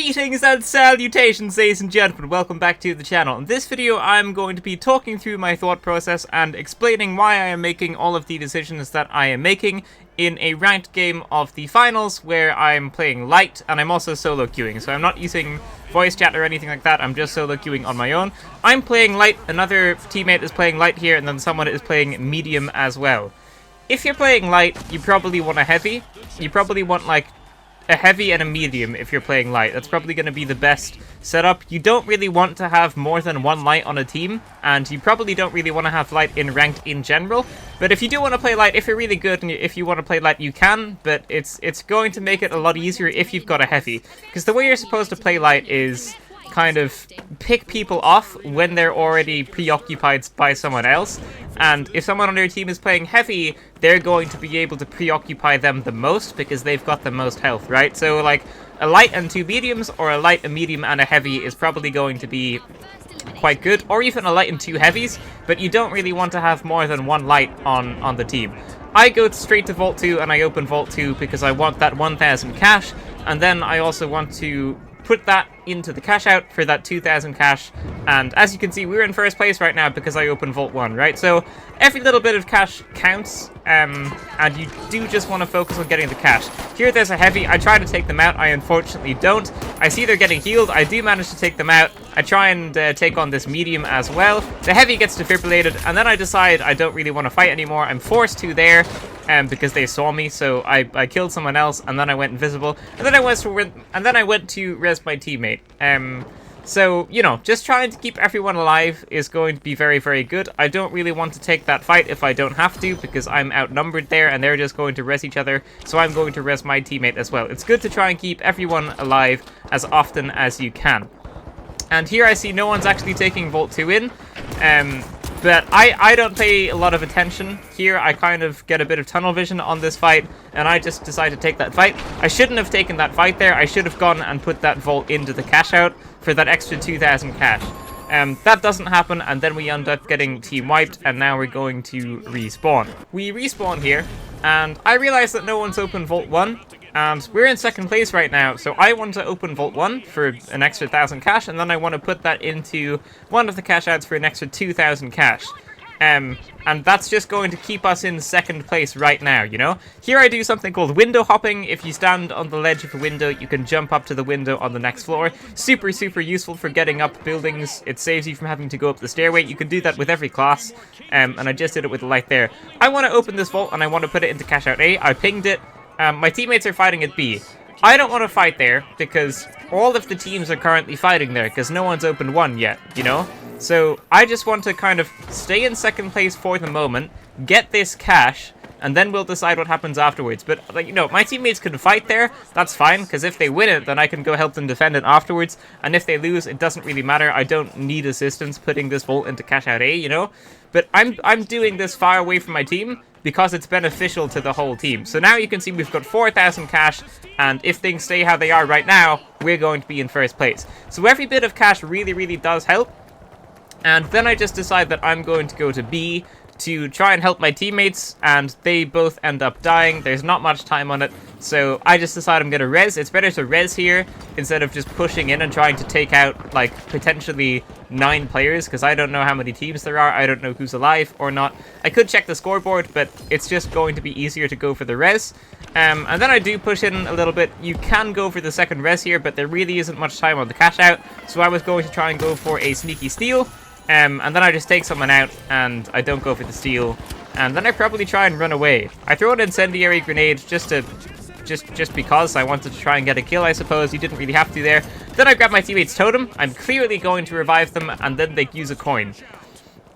Greetings and salutations, ladies and gentlemen, welcome back to the channel. In this video I'm going to be talking through my thought process and explaining why I am making all of the decisions that I am making in a ranked game of the finals where I'm playing light and I'm also solo queuing. So I'm not using voice chat or anything like that, I'm just solo queuing on my own. I'm playing light, another teammate is playing light here, and then someone is playing medium as well. If you're playing light, you probably want a heavy. You probably want like a heavy and a medium if you're playing light. That's probably going to be the best setup. You don't really want to have more than one light on a team, and you probably don't really want to have light in ranked in general. But if you do want to play light, if you're really good and if you want to play light, you can, but it's going to make it a lot easier if you've got a heavy. Because the way you're supposed to play light is kind of pick people off when they're already preoccupied by someone else, and if someone on your team is playing heavy, they're going to be able to preoccupy them the most because they've got the most health, right? So like a light and two mediums, or a light, a medium, and a heavy is probably going to be quite good, or even a light and two heavies, but you don't really want to have more than one light on the team. I go straight to Vault 2 and I open Vault 2 because I want that 1000 cash, and then I also want to put that into the cash out for that 2000 cash, and as you can see, we're in first place right now because I opened Vault 1, right? So every little bit of cash counts, and you do just want to focus on getting the cash. Here there's a heavy, I try to take them out, I unfortunately don't. I see they're getting healed, I do manage to take them out. I try and take on this medium as well. The heavy gets defibrillated, and then I decide I don't really want to fight anymore. I'm forced to there, because they saw me, so I killed someone else, and then I went invisible, and then I went to res my teammate. So, you know, just trying to keep everyone alive is going to be very, very good. I don't really want to take that fight if I don't have to, because I'm outnumbered there, and they're just going to res each other, so I'm going to res my teammate as well. It's good to try and keep everyone alive as often as you can. And here I see no one's actually taking Vault 2 in, but I don't pay a lot of attention here. I kind of get a bit of tunnel vision on this fight, and I just decide to take that fight. I shouldn't have taken that fight there. I should have gone and put that Vault into the cash out for that extra 2000 cash. That doesn't happen, and then we end up getting team wiped, and now we're going to respawn. We respawn here, and I realize that no one's opened Vault 1, and we're in second place right now, so I want to open Vault 1 for an extra 1000 cash, and then I want to put that into one of the cash outs for an extra 2000 cash. And that's just going to keep us in second place right now, you know? Here I do something called window hopping. If you stand on the ledge of a window, you can jump up to the window on the next floor. Super, super useful for getting up buildings. It saves you from having to go up the stairway. You can do that with every class, and I just did it with the light there. I want to open this vault, and I want to put it into cash out A. I pinged it. My teammates are fighting at B. I don't want to fight there because all of the teams are currently fighting there because no one's opened 1 yet, you know? So I just want to kind of stay in second place for the moment, get this cash, and then we'll decide what happens afterwards. But, like, you know, my teammates can fight there, that's fine, because if they win it, then I can go help them defend it afterwards, and if they lose, it doesn't really matter. I don't need assistance putting this vault into cash out A, you know? But I'm doing this far away from my team because it's beneficial to the whole team. So now you can see we've got 4000 cash, and if things stay how they are right now, we're going to be in first place. So every bit of cash really, really does help. And then I just decide that I'm going to go to B to try and help my teammates, and they both end up dying. There's not much time on it, so I just decide I'm going to res. It's better to res here instead of just pushing in and trying to take out, like, potentially 9 players, because I don't know how many teams there are. I don't know who's alive or not. I could check the scoreboard, but it's just going to be easier to go for the res. And then I do push in a little bit. You can go for the second res here, but there really isn't much time on the cash out, so I was going to try and go for a sneaky steal. And then I just take someone out, and I don't go for the steal. And then I probably try and run away. I throw an incendiary grenade just because I wanted to try and get a kill, I suppose. You didn't really have to there. Then I grab my teammate's totem. I'm clearly going to revive them, and then they use a coin.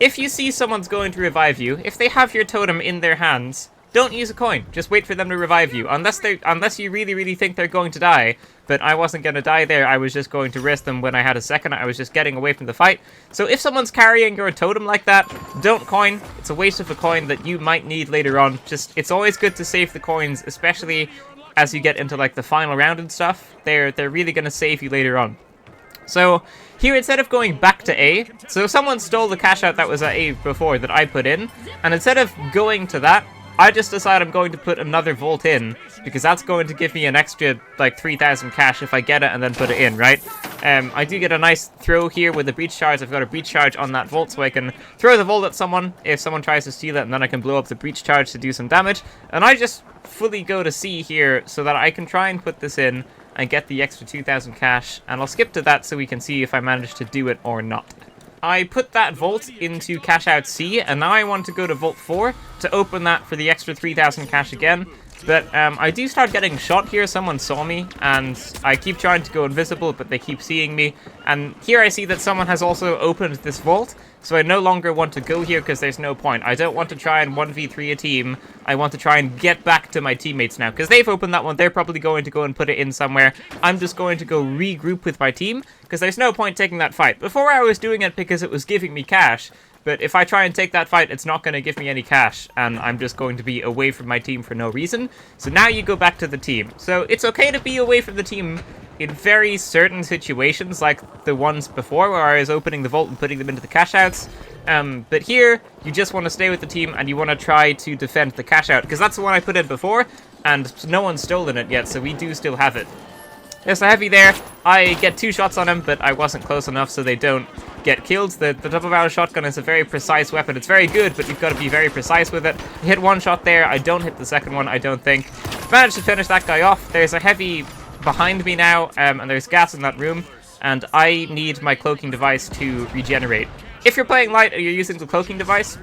If you see someone's going to revive you, if they have your totem in their hands, don't use a coin. Just wait for them to revive you, unless you really, really think they're going to die. But I wasn't going to die there. I was just going to risk them when I had a second. I was just getting away from the fight. So if someone's carrying your totem like that, don't coin. It's a waste of a coin that you might need later on. It's always good to save the coins, especially as you get into like the final round and stuff. They're really going to save you later on. So here, instead of going back to A, so someone stole the cash out that was at A before that I put in, and instead of going to that, I just decided I'm going to put another vault in, because that's going to give me an extra, like, 3,000 cash if I get it and then put it in, right? I do get a nice throw here with the breach charge. I've got a breach charge on that vault, so I can throw the vault at someone if someone tries to steal it, and then I can blow up the breach charge to do some damage. And I just fully go to C here so that I can try and put this in and get the extra 2,000 cash, and I'll skip to that so we can see if I manage to do it or not. I put that vault into cash out C, and now I want to go to vault 4 to open that for the extra 3,000 cash again. But I do start getting shot here. Someone saw me, and I keep trying to go invisible, but they keep seeing me. And here I see that someone has also opened this vault, so I no longer want to go here because there's no point. I don't want to try and 1v3 a team. I want to try and get back to my teammates now, because they've opened that one. They're probably going to go and put it in somewhere. I'm just going to go regroup with my team, because there's no point taking that fight. Before I was doing it because it was giving me cash, but if I try and take that fight, it's not going to give me any cash, and I'm just going to be away from my team for no reason. So now you go back to the team. So it's okay to be away from the team in very certain situations, like the ones before where I was opening the vault and putting them into the cash outs. But here, you just want to stay with the team, and you want to try to defend the cash out, because that's the one I put in before, and no one's stolen it yet, so we do still have it. There's a heavy there. I get 2 shots on him, but I wasn't close enough, so they don't get killed. The double barrel shotgun is a very precise weapon. It's very good, but you've got to be very precise with it. I hit 1 shot there. I don't hit the second one, I don't think. Managed to finish that guy off. There's a heavy behind me now, and there's gas in that room, and I need my cloaking device to regenerate. If you're playing light and you're using the cloaking device,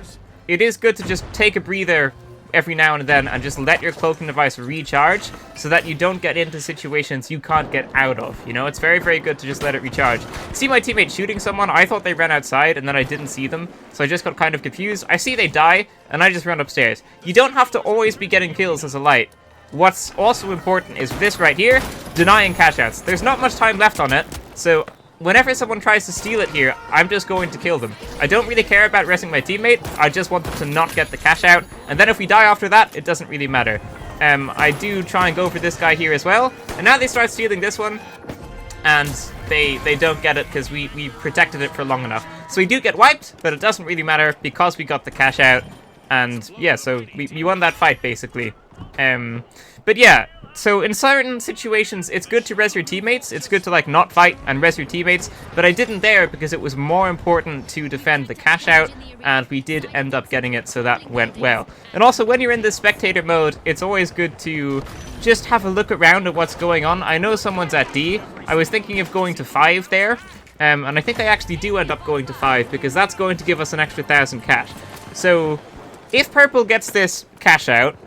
it is good to just take a breather every now and then and just let your cloaking device recharge so that you don't get into situations you can't get out of. You know, it's very, very good to just let it recharge. See my teammate shooting someone? I thought they ran outside and then I didn't see them, so I just got kind of confused. I see they die and I just run upstairs. You don't have to always be getting kills as a light. What's also important is this right here, denying cash outs. There's not much time left on it, so whenever someone tries to steal it here, I'm just going to kill them. I don't really care about resing my teammate. I just want them to not get the cash out. And then if we die after that, it doesn't really matter. I do try and go for this guy here as well. And now they start stealing this one. And they don't get it because we protected it for long enough. So we do get wiped, but it doesn't really matter because we got the cash out. And yeah, so we won that fight basically. But yeah, so in certain situations, it's good to res your teammates. It's good to, like, not fight and res your teammates. But I didn't there because it was more important to defend the cash out. And we did end up getting it, so that went well. And also, when you're in this spectator mode, it's always good to just have a look around at what's going on. I know someone's at D. I was thinking of going to 5 there. And I think I actually do end up going to 5 because that's going to give us an extra 1,000 cash. So if purple gets this cash out,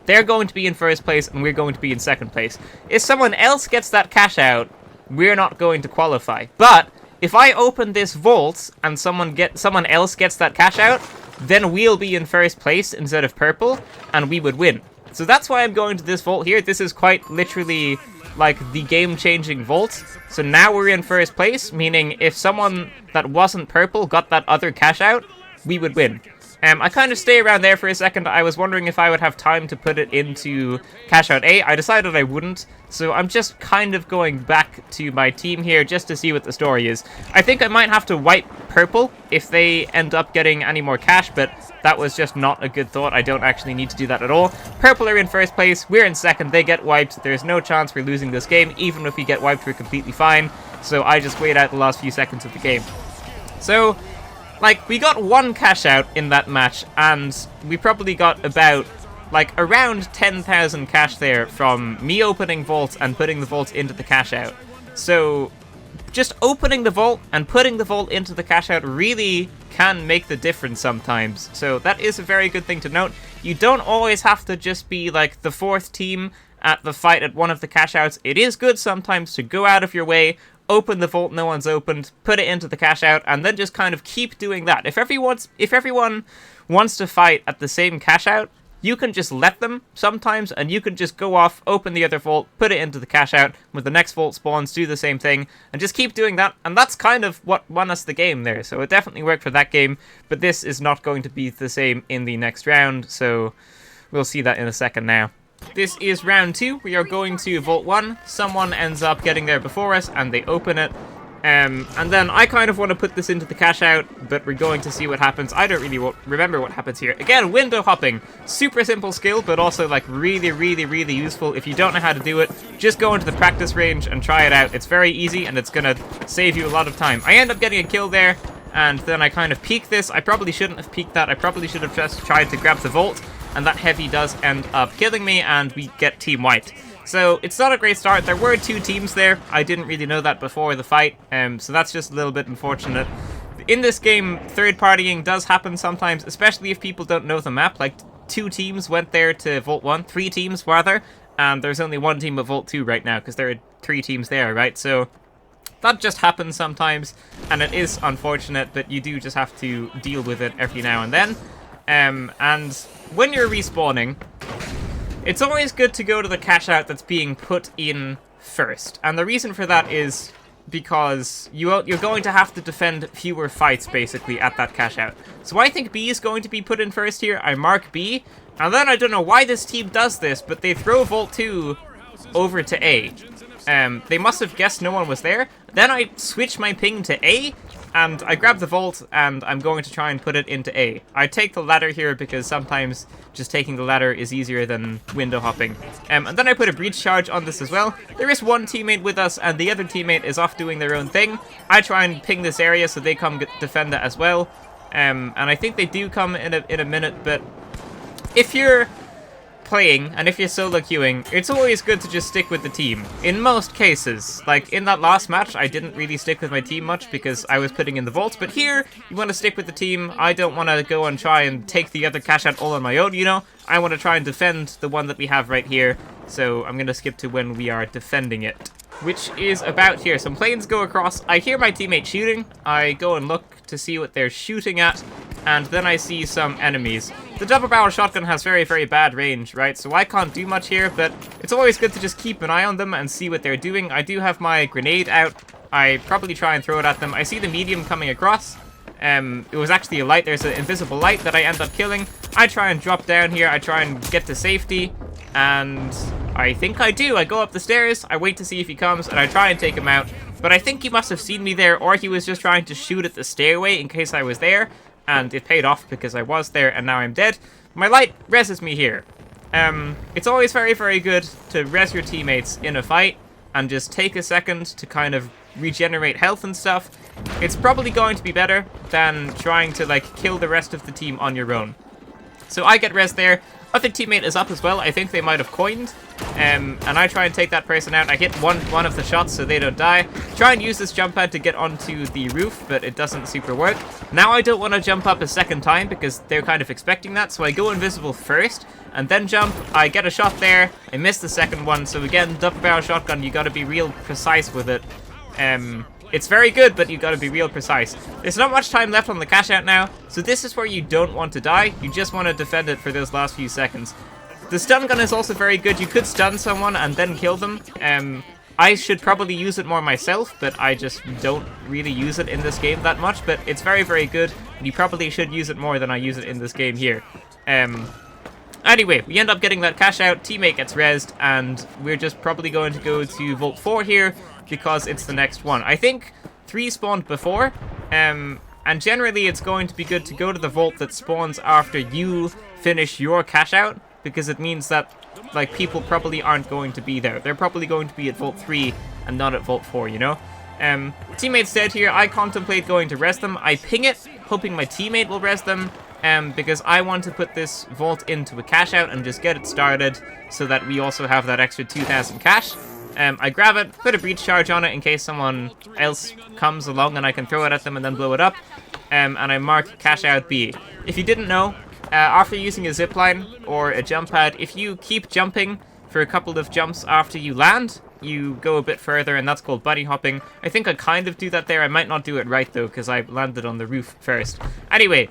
they're going to be in first place and we're going to be in second place. If someone else gets that cash out, we're not going to qualify. But if I open this vault and someone else gets that cash out, then we'll be in first place instead of purple and we would win. So that's why I'm going to this vault here. This is quite literally like the game-changing vault. So now we're in first place, meaning if someone that wasn't purple got that other cash out, we would win. I kind of stay around there for a second. I was wondering if I would have time to put it into cash out A. I decided I wouldn't, so I'm just kind of going back to my team here just to see what the story is. I think I might have to wipe purple if they end up getting any more cash, but that was just not a good thought. I don't actually need to do that at all. Purple are in first place, we're in second, they get wiped. There's no chance we're losing this game. Even if we get wiped, we're completely fine. So I just wait out the last few seconds of the game. So, like, we got 1 cash out in that match, and we probably got about, like, around 10,000 cash there from me opening vaults and putting the vaults into the cash out. So, just opening the vault and putting the vault into the cash out really can make the difference sometimes. So that is a very good thing to note. You don't always have to just be, like, the 4th team at the fight at one of the cash outs. It is good sometimes to go out of your way, open the vault no one's opened, put it into the cash out, and then just kind of keep doing that. If everyone wants to fight at the same cash out, you can just let them sometimes, and you can just go off, open the other vault, put it into the cash out, when the next vault spawns, do the same thing, and just keep doing that, and that's kind of what won us the game there. So it definitely worked for that game, but this is not going to be the same in the next round, so we'll see that in a second now. This is round 2. We are going to Vault 1. Someone ends up getting there before us, and they open it. And then I kind of want to put this into the cash out, but we're going to see what happens. I don't really remember what happens here. Again, window hopping. Super simple skill, but also like really, really, really useful. If you don't know how to do it, just go into the practice range and try it out. It's very easy, and it's going to save you a lot of time. I end up getting a kill there, and then I kind of peek this. I probably shouldn't have peeked that. I probably should have just tried to grab the vault, and that heavy does end up killing me, and we get team wiped. So it's not a great start. There were 2 teams there. I didn't really know that before the fight, so that's just a little bit unfortunate. In this game, third partying does happen sometimes, especially if people don't know the map. Like 2 teams went there to Vault 1, 3 teams rather, and there's only 1 team at Vault 2 right now because there are 3 teams there, right? So that just happens sometimes, and it is unfortunate, but you do just have to deal with it every now and then. And when you're respawning, it's always good to go to the cash out that's being put in first. And the reason for that is because you're going to have to defend fewer fights, basically, at that cash out. So I think B is going to be put in first here. I mark B. And then I don't know why this team does this, but they throw Vault 2 over to A. They must have guessed no one was there. Then I switch my ping to A, and I grab the vault, and I'm going to try and put it into A. I take the ladder here because sometimes just taking the ladder is easier than window hopping. And then I put a breach charge on this as well. There is 1 teammate with us, and the other teammate is off doing their own thing. I try and ping this area so they come defend it as well. And I think they do come in a minute, but if you're playing, and if you're solo queuing, it's always good to just stick with the team. In most cases, like in that last match, I didn't really stick with my team much because I was putting in the vaults, but here, you want to stick with the team. I don't want to go and try and take the other cash out all on my own, you know? I want to try and defend the one that we have right here, so I'm going to skip to when we are defending it, which is about here. Some planes go across. I hear my teammate shooting. I go and look to see what they're shooting at, and then I see some enemies. The double barrel shotgun has very, very bad range, right? So I can't do much here, but it's always good to just keep an eye on them and see what they're doing. I do have my grenade out. I probably try and throw it at them. I see the medium coming across. It was actually a light. There's an invisible light that I end up killing. I try and drop down here. I try and get to safety, and I think I do. I go up the stairs. I wait to see if he comes, and I try and take him out. But I think he must have seen me there, or he was just trying to shoot at the stairway in case I was there. And it paid off because I was there and now I'm dead. My light reses me here. It's always very, very good to res your teammates in a fight and just take a second to kind of regenerate health and stuff. It's probably going to be better than trying to like kill the rest of the team on your own. So I get res there. Other teammate is up as well. I think they might have coined. And I try and take that person out. I hit one of the shots so they don't die. Try and use this jump pad to get onto the roof, but it doesn't super work. Now I don't want to jump up a second time because they're kind of expecting that. So I go invisible first and then jump. I get a shot there. I miss the second one. So again, double barrel shotgun, you got to be real precise with it. It's very good, but you got to be real precise. There's not much time left on the cash out now, so this is where you don't want to die. You just want to defend it for those last few seconds. The stun gun is also very good. You could stun someone and then kill them. I should probably use it more myself, but I just don't really use it in this game that much. But it's very, very good, and you probably should use it more than I use it in this game here. Anyway, we end up getting that cash out, teammate gets rezzed, and we're just probably going to go to Vault 4 here, because it's the next one. I think 3 spawned before, and generally it's going to be good to go to the vault that spawns after you finish your cash out, because it means that like people probably aren't going to be there. They're probably going to be at Vault 3 and not at Vault 4, you know? Teammate's dead here. I contemplate going to res them. I ping it, hoping my teammate will res them, because I want to put this vault into a cash out and just get it started so that we also have that extra 2,000 cash. I grab it, put a breach charge on it in case someone else comes along and I can throw it at them and then blow it up. And I mark cash out B. If you didn't know, after using a zipline or a jump pad, if you keep jumping for a couple of jumps after you land, you go a bit further, and that's called bunny hopping. I think I kind of do that there. I might not do it right though, because I landed on the roof first. Anyway,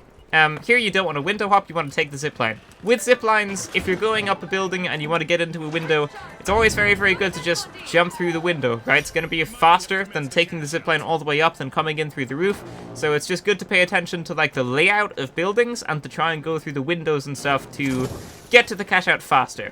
here you don't want to window hop, you want to take the zipline. With ziplines, if you're going up a building and you want to get into a window, it's always very, very good to just jump through the window, right? It's going to be faster than taking the zipline all the way up than coming in through the roof. So it's just good to pay attention to like the layout of buildings and to try and go through the windows and stuff to get to the cash out faster.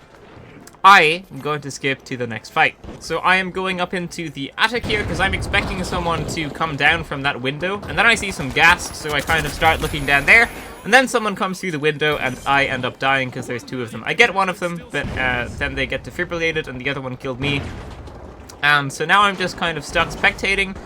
I am going to skip to the next fight. So I am going up into the attic here because I'm expecting someone to come down from that window. And then I see some gas, so I kind of start looking down there. And then someone comes through the window and I end up dying because there's two of them. I get one of them, but then they get defibrillated and the other one killed me. And so now I'm just kind of stuck spectating.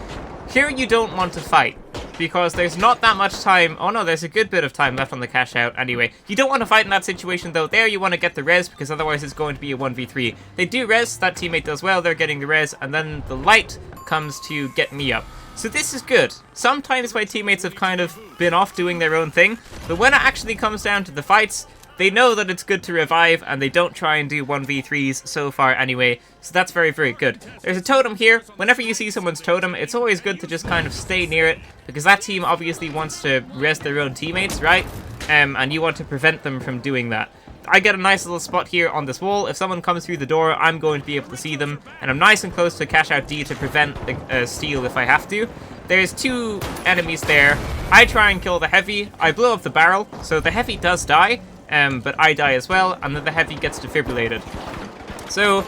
Here you don't want to fight, because there's not that much time. Oh no, there's a good bit of time left on the cash out. Anyway, you don't want to fight in that situation though. There you want to get the res, because otherwise it's going to be a 1v3. They do res, that teammate does well, they're getting the res, and then the light comes to get me up. So this is good. Sometimes my teammates have kind of been off doing their own thing, but when it actually comes down to the fights, they know that it's good to revive, and they don't try and do 1v3s so far anyway, so that's very, very good. There's a totem here. Whenever you see someone's totem, it's always good to just kind of stay near it, because that team obviously wants to res their own teammates, right? And you want to prevent them from doing that. I get a nice little spot here on this wall. If someone comes through the door, I'm going to be able to see them, and I'm nice and close to cash out D to prevent the steal if I have to. There's two enemies there. I try and kill the heavy. I blow up the barrel, so the heavy does die. But I die as well, and then the heavy gets defibrillated. So,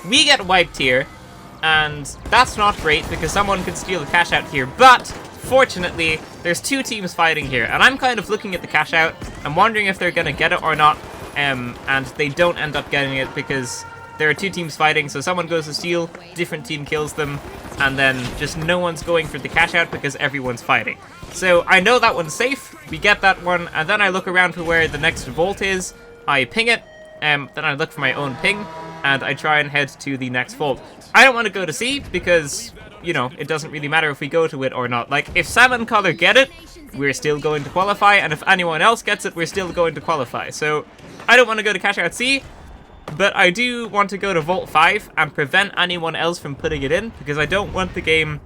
we get wiped here, and that's not great, because someone could steal the cash out here, but, fortunately, there's two teams fighting here, and I'm kind of looking at the cash out, I'm wondering if they're gonna get it or not, and they don't end up getting it, because there are two teams fighting, so someone goes to steal, different team kills them, and then just no one's going for the cash out because everyone's fighting. So I know that one's safe, we get that one, and then I look around for where the next vault is, I ping it, then I look for my own ping, and I try and head to the next vault. I don't want to go to C because, you know, it doesn't really matter if we go to it or not. Like, if Sam and Color get it, we're still going to qualify, and if anyone else gets it, we're still going to qualify. So I don't want to go to cash out C, but I do want to go to Vault 5 and prevent anyone else from putting it in, because I don't want the game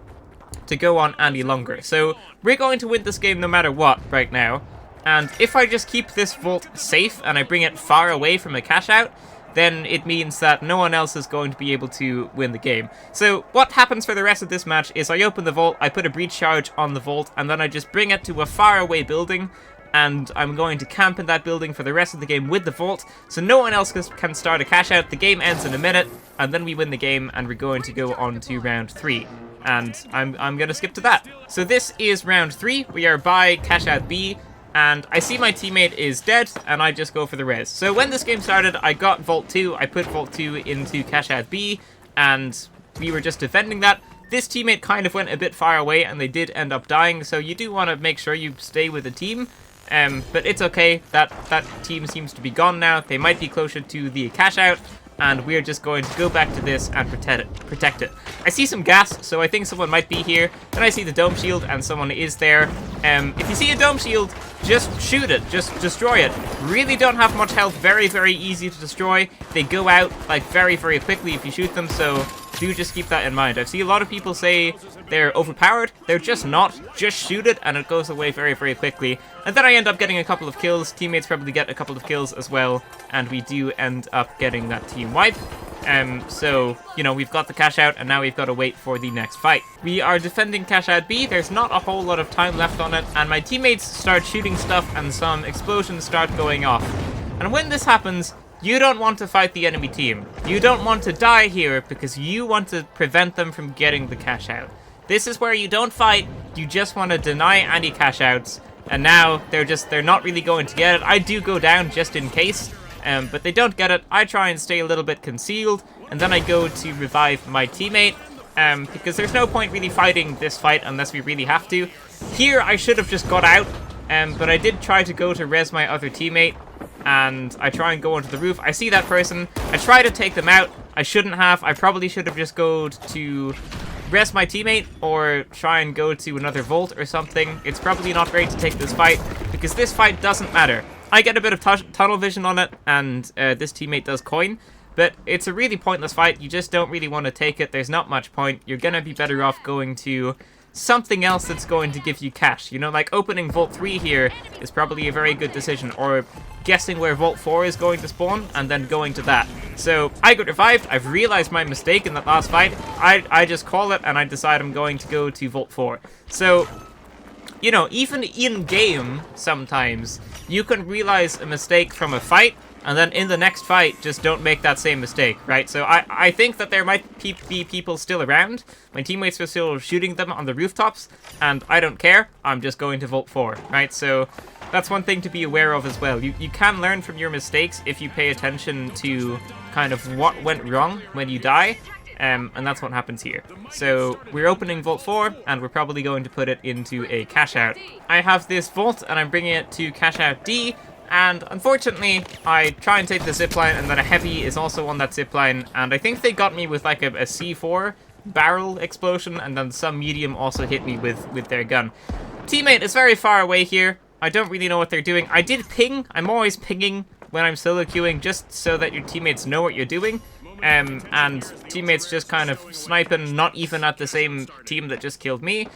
to go on any longer. So we're going to win this game no matter what right now, and if I just keep this vault safe and I bring it far away from a cash out, then it means that no one else is going to be able to win the game. So what happens for the rest of this match is I open the vault, I put a breach charge on the vault, and then I just bring it to a far away building, and I'm going to camp in that building for the rest of the game with the vault, so no one else can start a cash out. The game ends in a minute, and then we win the game, and we're going to go on to round 3. And I'm going to skip to that. So this is round 3. We are by cash out B, and I see my teammate is dead, and I just go for the res. So when this game started, I got Vault 2, I put Vault 2 into cash out B, and we were just defending that. This teammate kind of went a bit far away, and they did end up dying, so you do want to make sure you stay with the team. But it's okay, that team seems to be gone now. They might be closer to the cash out, and we're just going to go back to this and protect it. I see some gas, so I think someone might be here. Then I see the dome shield, and someone is there. If you see a dome shield, just shoot it, just destroy it. Really don't have much health, very, very easy to destroy. They go out, like, very, very quickly if you shoot them, so do just keep that in mind. I see a lot of people say they're overpowered. They're just not. Just shoot it, and it goes away very, very quickly. And then I end up getting a couple of kills. Teammates probably get a couple of kills as well, and we do end up getting that team wipe. So, you know, we've got the cash out, and now we've got to wait for the next fight. We are defending cash out B. There's not a whole lot of time left on it, and my teammates start shooting stuff, and some explosions start going off. And when this happens, you don't want to fight the enemy team. You don't want to die here because you want to prevent them from getting the cash out. This is where you don't fight, you just want to deny any cash outs, and now they're not really going to get it. I do go down just in case, but they don't get it. I try and stay a little bit concealed, and then I go to revive my teammate, because there's no point really fighting this fight unless we really have to. Here I should have just got out, but I did try to go to res my other teammate, and I try and go onto the roof. I see that person. I try to take them out. I shouldn't have. I probably should have just go to res my teammate or try and go to another vault or something. It's probably not great to take this fight because this fight doesn't matter. I get a bit of tunnel vision on it, and this teammate does coin, but it's a really pointless fight. You just don't really want to take it. There's not much point. You're going to be better off going to something else that's going to give you cash. You know, like opening Vault 3 here is probably a very good decision, or guessing where Vault 4 is going to spawn and then going to that. So I got revived. I've realized my mistake in that last fight. I just call it and I decide I'm going to go to Vault 4. So, you know, even in game sometimes you can realize a mistake from a fight and then in the next fight, just don't make that same mistake, right? So I think that there might be people still around. My teammates were still shooting them on the rooftops, and I don't care. I'm just going to Vault 4, right? So that's one thing to be aware of as well. You can learn from your mistakes if you pay attention to kind of what went wrong when you die. And that's what happens here. So we're opening Vault 4, and we're probably going to put it into a cash out. I have this Vault, and I'm bringing it to cash out D, and unfortunately, I try and take the zipline, and then a heavy is also on that zipline, and I think they got me with like a C4 barrel explosion, and then some medium also hit me with their gun. Teammate is very far away here. I don't really know what they're doing. I did ping. I'm always pinging when I'm solo queuing, just so that your teammates know what you're doing. And teammates just kind of sniping, not even at the same team that just killed me,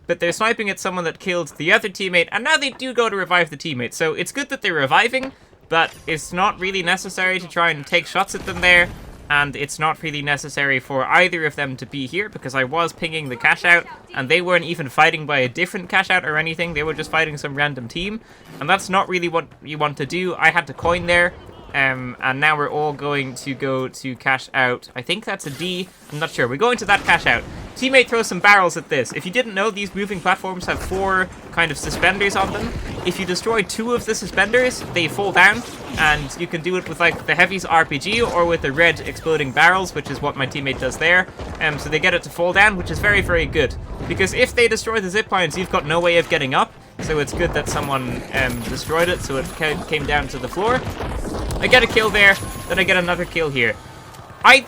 but they're sniping at someone that killed the other teammate, and now they do go to revive the teammate. So it's good that they're reviving, but it's not really necessary to try and take shots at them there, and it's not really necessary for either of them to be here, because I was pinging the cash out, and they weren't even fighting by a different cash out or anything. They were just fighting some random team, and that's not really what you want to do. I had to coin there. And now we're all going to go to cash out. I think that's a D. I'm not sure. We're going to that cash out. Teammate throws some barrels at this. If you didn't know, these moving platforms have 4 kind of suspenders on them. If you destroy 2 of the suspenders, they fall down. And you can do it with like the heavy's RPG or with the red exploding barrels, which is what my teammate does there. So they get it to fall down, which is very, very good. Because if they destroy the zip lines, you've got no way of getting up. So it's good that someone destroyed it, so it came down to the floor. I get a kill there, then I get another kill here.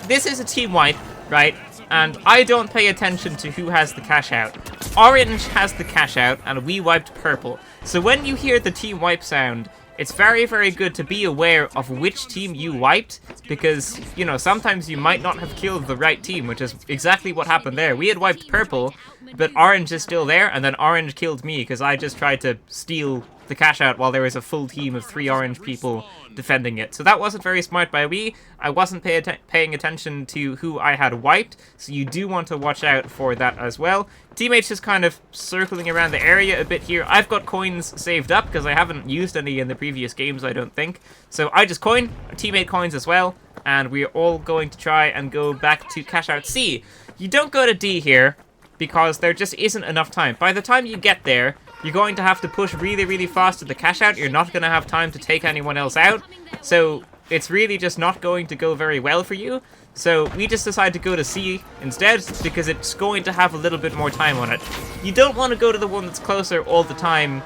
This is a team wipe, right? And I don't pay attention to who has the cash out. Orange has the cash out, and we wiped purple. So when you hear the team wipe sound, it's very, very good to be aware of which team you wiped, because, you know, sometimes you might not have killed the right team, which is exactly what happened there. We had wiped purple, but orange is still there, and then orange killed me because I just tried to steal the cash out while there was a full team of 3 orange people defending it. So that wasn't very smart by me. I wasn't paying attention to who I had wiped, so you do want to watch out for that as well. Teammates just kind of circling around the area a bit here. I've got coins saved up because I haven't used any in the previous games, I don't think. So I just coin, teammate coins as well, and we're all going to try and go back to cash out C. You don't go to D here because there just isn't enough time. By the time you get there, you're going to have to push really, really fast to the cash out. You're not going to have time to take anyone else out. So it's really just not going to go very well for you. So we just decided to go to C instead because it's going to have a little bit more time on it. You don't want to go to the one that's closer all the time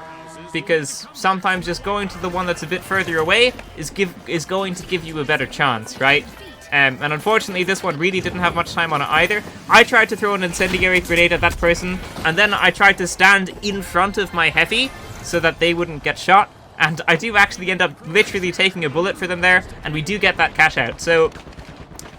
because sometimes just going to the one that's a bit further away is going to give you a better chance, right? And unfortunately, this one really didn't have much time on it either. I tried to throw an incendiary grenade at that person, and then I tried to stand in front of my heavy so that they wouldn't get shot. And I do actually end up literally taking a bullet for them there, and we do get that cash out. So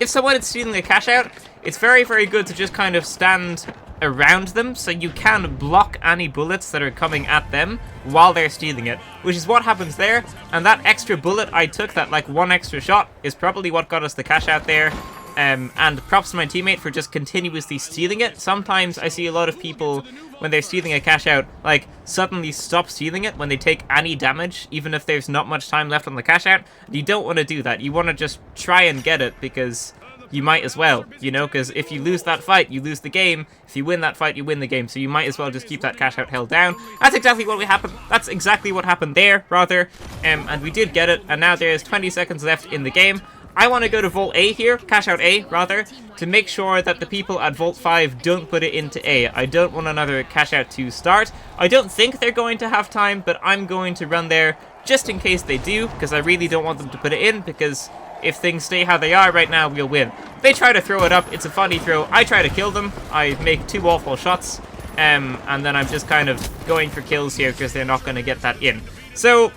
if someone is stealing a cash out, it's very, very good to just kind of stand around them so you can block any bullets that are coming at them while they're stealing it, which is what happens there. And that extra bullet I took, that like 1 extra shot, is probably what got us the cash out there. And props to my teammate for just continuously stealing it. Sometimes I see a lot of people, when they're stealing a cash out, like suddenly stop stealing it when they take any damage, even if there's not much time left on the cash out. You don't want to do that. You want to just try and get it because you might as well, you know, because if you lose that fight, you lose the game. If you win that fight, you win the game. So you might as well just keep that cash out held down. That's exactly what happened. That's exactly what happened there, rather. And we did get it. And now there's 20 seconds left in the game. I want to go to Vault A here, cash out A, rather, to make sure that the people at Vault 5 don't put it into A. I don't want another cash out to start. I don't think they're going to have time, but I'm going to run there just in case they do, because I really don't want them to put it in, because if things stay how they are right now, we'll win. They try to throw it up. It's a funny throw. I try to kill them. I make 2 awful shots, and then I'm just kind of going for kills here because they're not going to get that in. So,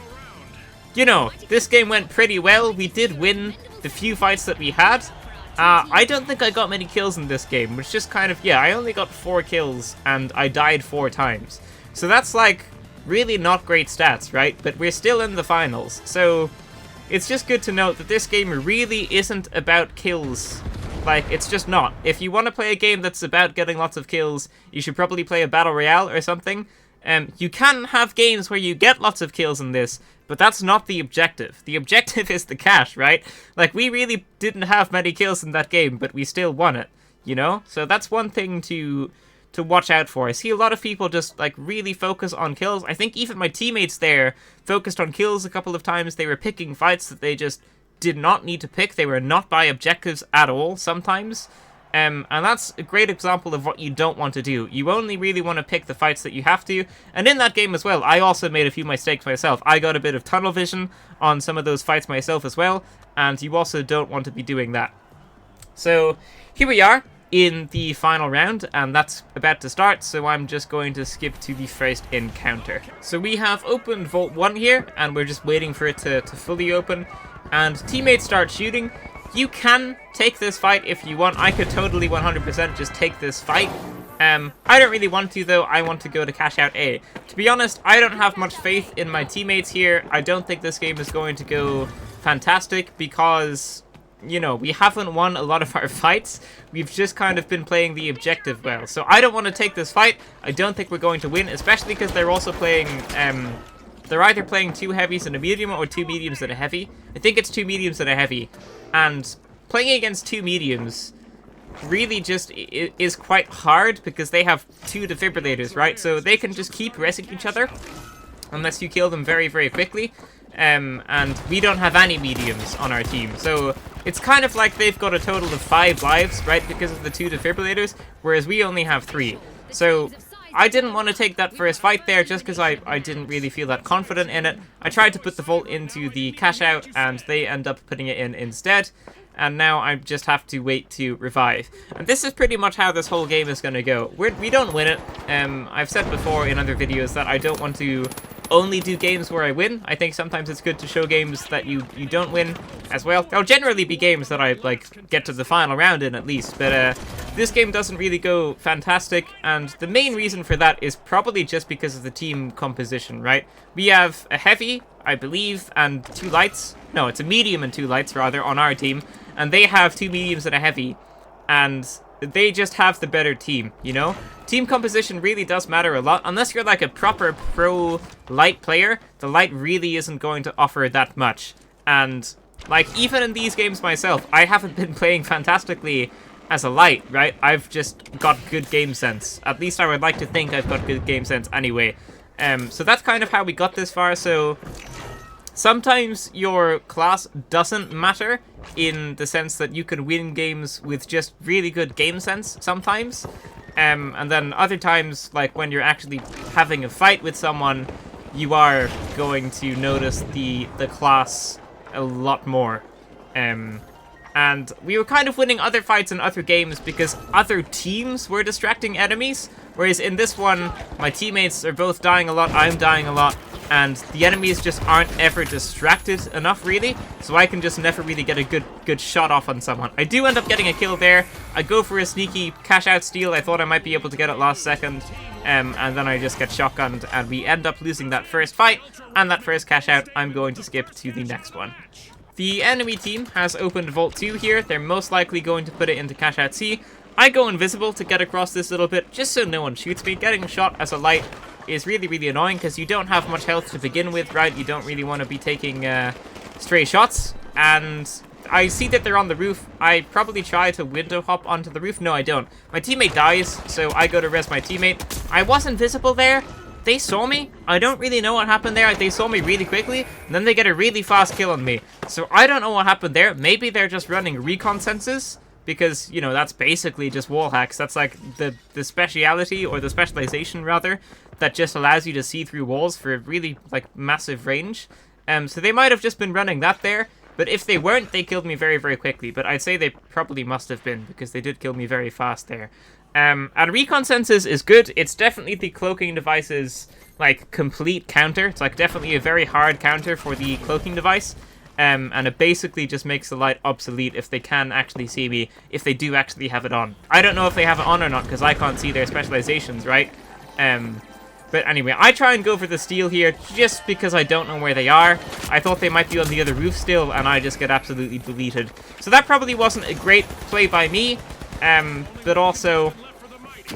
you know, this game went pretty well. We did win the few fights that we had. I don't think I got many kills in this game, which just kind of, yeah, I only got 4 kills, and I died 4 times. So that's, like, really not great stats, right? But we're still in the finals, so it's just good to note that this game really isn't about kills. Like, it's just not. If you want to play a game that's about getting lots of kills, you should probably play a Battle Royale or something. You can have games where you get lots of kills in this, but that's not the objective. The objective is the cash, right? Like, we really didn't have many kills in that game, but we still won it, you know? So that's one thing to watch out for. I see a lot of people just, like, really focus on kills. I think even my teammates there focused on kills a couple of times. They were picking fights that they just did not need to pick. They were not by objectives at all sometimes. And that's a great example of what you don't want to do. You only really want to pick the fights that you have to. And in that game as well, I also made a few mistakes myself. I got a bit of tunnel vision on some of those fights myself as well. And you also don't want to be doing that. So here we are in the final round, and that's about to start, so I'm just going to skip to the first encounter. So we have opened Vault 1 here, and we're just waiting for it to fully open, and teammates start shooting. You can take this fight if you want. I could totally 100% just take this fight. I don't really want to, though. I want to go to cash out A. To be honest, I don't have much faith in my teammates here. I don't think this game is going to go fantastic because, you know, we haven't won a lot of our fights. We've just kind of been playing the objective well. So I don't want to take this fight. I don't think we're going to win, especially because they're also playing, they're either playing 2 heavies and a medium or 2 mediums and a heavy. I think it's 2 mediums and a heavy. And playing against 2 mediums really just is quite hard because they have 2 defibrillators, right? So they can just keep resing each other unless you kill them very, very quickly. And we don't have any mediums on our team. So it's kind of like they've got a total of 5 lives, right, because of the 2 defibrillators, whereas we only have 3. So I didn't want to take that first fight there just because I didn't really feel that confident in it. I tried to put the Vault into the cash out, and they end up putting it in instead. And now I just have to wait to revive. And this is pretty much how this whole game is going to go. We don't win it. I've said before in other videos that I don't want to only do games where I win. I think sometimes it's good to show games that you don't win as well. There'll generally be games that I, like, get to the final round in at least. But this game doesn't really go fantastic. And the main reason for that is probably just because of the team composition, right? We have a heavy, I believe, and 2 lights. No, it's a medium and 2 lights, rather, on our team. And they have 2 mediums and a heavy. And they just have the better team, you know? Team composition really does matter a lot. Unless you're like a proper pro light player, the light really isn't going to offer that much. And, like, even in these games myself, I haven't been playing fantastically as a light, right? I've just got good game sense. At least I would like to think I've got good game sense anyway. So that's kind of how we got this far. So sometimes your class doesn't matter in the sense that you can win games with just really good game sense sometimes. And then other times, like when you're actually having a fight with someone, you are going to notice the class a lot more. And we were kind of winning other fights in other games because other teams were distracting enemies. Whereas in this one, my teammates are both dying a lot, I'm dying a lot, and the enemies just aren't ever distracted enough, really. So I can just never really get a good shot off on someone. I do end up getting a kill there. I go for a sneaky cash-out steal. I thought I might be able to get it last second. And then I just get shotgunned, and we end up losing that first fight. And that first cash-out, I'm going to skip to the next one. The enemy team has opened Vault 2 here. They're most likely going to put it into cash out C. I go invisible to get across this little bit, just so no one shoots me. Getting shot as a light is really, really annoying, because you don't have much health to begin with, right? You don't really want to be taking stray shots. And I see that they're on the roof. I probably try to window hop onto the roof. No, I don't. My teammate dies, so I go to res my teammate. I was invisible there. They saw me. I don't really know what happened there. They saw me really quickly, and then they get a really fast kill on me. So I don't know what happened there. Maybe they're just running recon senses, because, you know, that's basically just wall hacks. That's like the speciality, or the specialization rather, that just allows you to see through walls for a really, like, massive range. So they might have just been running that there. But if they weren't, they killed me very, very quickly. But I'd say they probably must have been, because they did kill me very fast there. And recon senses is good. It's definitely the cloaking device's, like, complete counter. It's, like, definitely a very hard counter for the cloaking device. And it basically just makes the light obsolete if they can actually see me, if they do actually have it on. I don't know if they have it on or not, because I can't see their specializations, right? But anyway, I try and go for the steal here, just because I don't know where they are. I thought they might be on the other roof still, and I just get absolutely deleted. So that probably wasn't a great play by me, but also,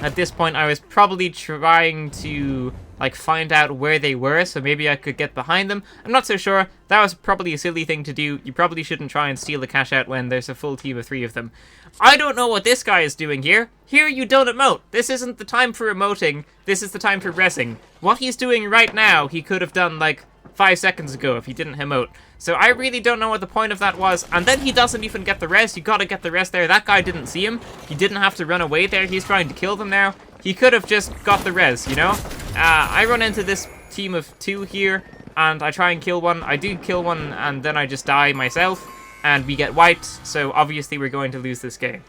at this point, I was probably trying to like, find out where they were, so maybe I could get behind them. I'm not so sure. That was probably a silly thing to do. You probably shouldn't try and steal the cash out when there's a full team of 3 of them. I don't know what this guy is doing here. Here you don't emote. This isn't the time for emoting. This is the time for resing. What he's doing right now, he could have done, like, 5 seconds ago if he didn't emote. So I really don't know what the point of that was. And then he doesn't even get the res. You gotta get the res there. That guy didn't see him. He didn't have to run away there. He's trying to kill them now. He could have just got the res, you know? I run into this team of 2 here, and I try and kill one. I do kill one, and then I just die myself, and we get wiped. So obviously we're going to lose this game.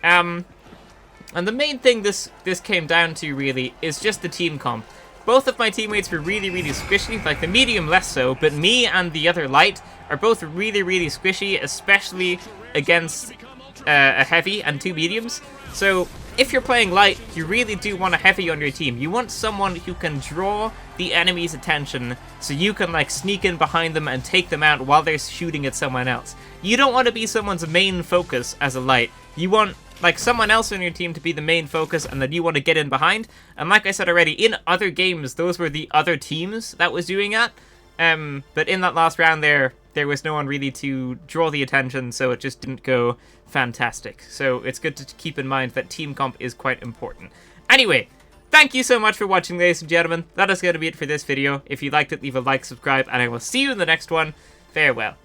And the main thing this came down to, really, is just the team comp. Both of my teammates were really, really squishy, like the medium less so, but me and the other light are both really, really squishy, especially against a heavy and 2 mediums. So if you're playing light, you really do want a heavy on your team. You want someone who can draw the enemy's attention so you can, like, sneak in behind them and take them out while they're shooting at someone else. You don't want to be someone's main focus as a light. You want, like, someone else on your team to be the main focus, and then you want to get in behind. And like I said already, in other games, those were the other teams that was doing that. But in that last round there was no one really to draw the attention, so it just didn't go fantastic. So it's good to keep in mind that team comp is quite important. Anyway, thank you so much for watching, ladies and gentlemen. That is going to be it for this video. If you liked it, leave a like, subscribe, and I will see you in the next one. Farewell.